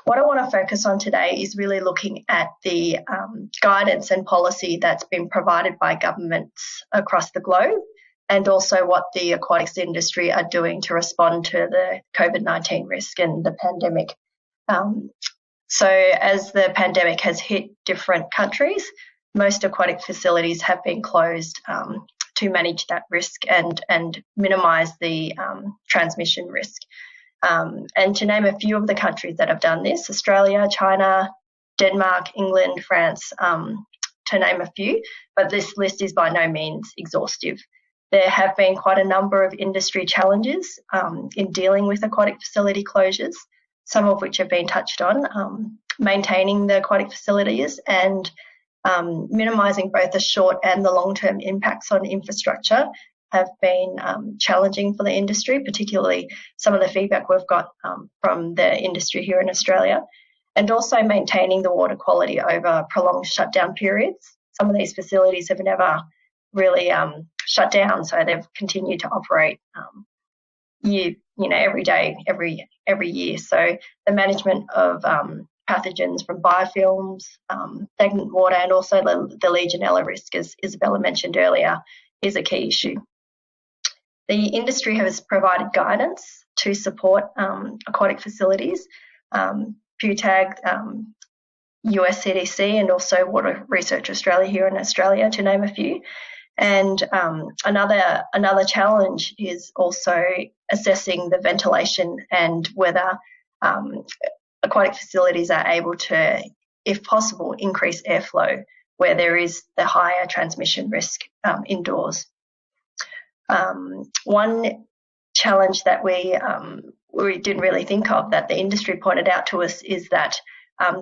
What I want to focus on today is really looking at the guidance and policy that's been provided by governments across the globe, and also what the aquatics industry are doing to respond to the COVID-19 risk and the pandemic. So as the pandemic has hit different countries, most aquatic facilities have been closed to manage that risk and minimise the transmission risk. And to name a few of the countries that have done this: Australia, China, Denmark, England, France, to name a few, but this list is by no means exhaustive. There have been quite a number of industry challenges in dealing with aquatic facility closures, some of which have been touched on. Maintaining the aquatic facilities and minimising both the short and the long-term impacts on infrastructure have been challenging for the industry, particularly some of the feedback we've got from the industry here in Australia, and also maintaining the water quality over prolonged shutdown periods. Some of these facilities have never really shut down, so they've continued to operate every day, every year. So the management of pathogens from biofilms, stagnant water, and also the Legionella risk, as Isabella mentioned earlier, is a key issue. The industry has provided guidance to support aquatic facilities, PUTAG, US CDC, and also Water Research Australia here in Australia, to name a few. And another challenge is also assessing the ventilation and whether aquatic facilities are able to, if possible, increase airflow where there is the higher transmission risk indoors. One challenge that we didn't really think of, that the industry pointed out to us, is that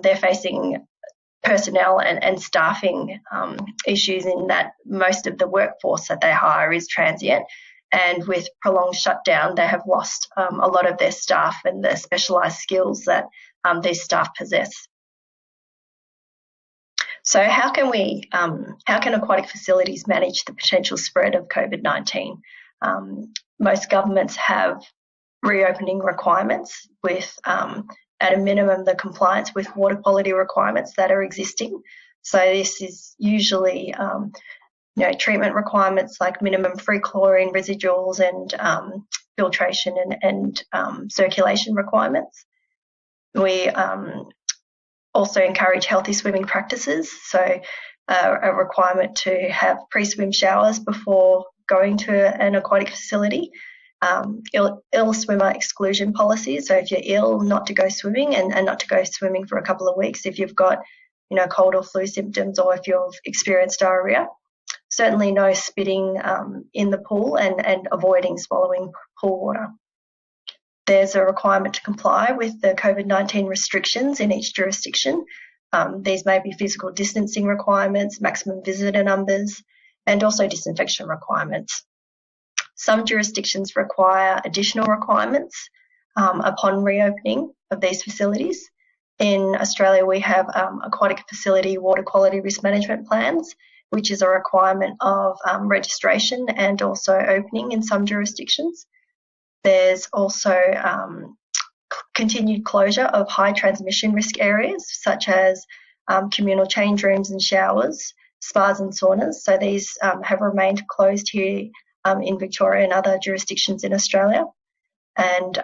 they're facing personnel and staffing issues, in that most of the workforce that they hire is transient, and with prolonged shutdown they have lost a lot of their staff and the specialised skills that these staff possess. So how can aquatic facilities manage the potential spread of COVID-19? Most governments have reopening requirements with, at a minimum, the compliance with water quality requirements that are existing. So this is usually, treatment requirements like minimum free chlorine residuals and filtration and circulation requirements. We also encourage healthy swimming practices, so a requirement to have pre-swim showers before going to an aquatic facility. Ill swimmer exclusion policies, so if you're ill, not to go swimming, and not to go swimming for a couple of weeks if you've got cold or flu symptoms, or if you've experienced diarrhoea. Certainly no spitting in the pool, and avoiding swallowing pool water. There's a requirement to comply with the COVID-19 restrictions in each jurisdiction. These may be physical distancing requirements, maximum visitor numbers, and also disinfection requirements. Some jurisdictions require additional requirements upon reopening of these facilities. In Australia, we have aquatic facility water quality risk management plans, which is a requirement of registration and also opening in some jurisdictions. There's also continued closure of high transmission risk areas, such as communal change rooms and showers, spas and saunas. So these have remained closed here in Victoria and other jurisdictions in Australia. And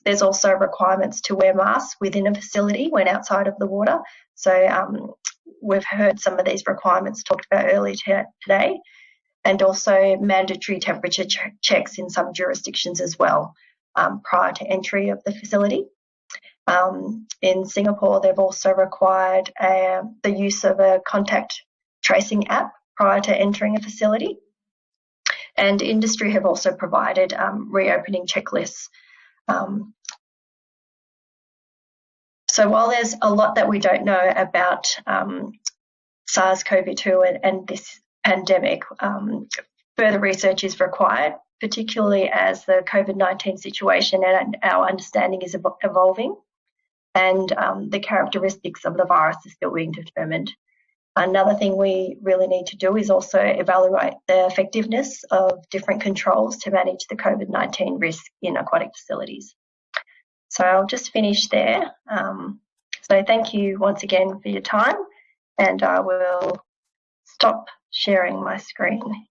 there's also requirements to wear masks within a facility when outside of the water. So we've heard some of these requirements talked about earlier today. And also mandatory temperature checks in some jurisdictions as well prior to entry of the facility. In Singapore, they've also required the use of a contact tracing app prior to entering a facility. And industry have also provided reopening checklists. So while there's a lot that we don't know about SARS CoV-2 and this pandemic, further research is required, particularly as the COVID-19 situation and our understanding is evolving, and the characteristics of the virus is still being determined. Another thing we really need to do is also evaluate the effectiveness of different controls to manage the COVID-19 risk in aquatic facilities. So I'll just finish there. So thank you once again for your time, and I will stop sharing my screen.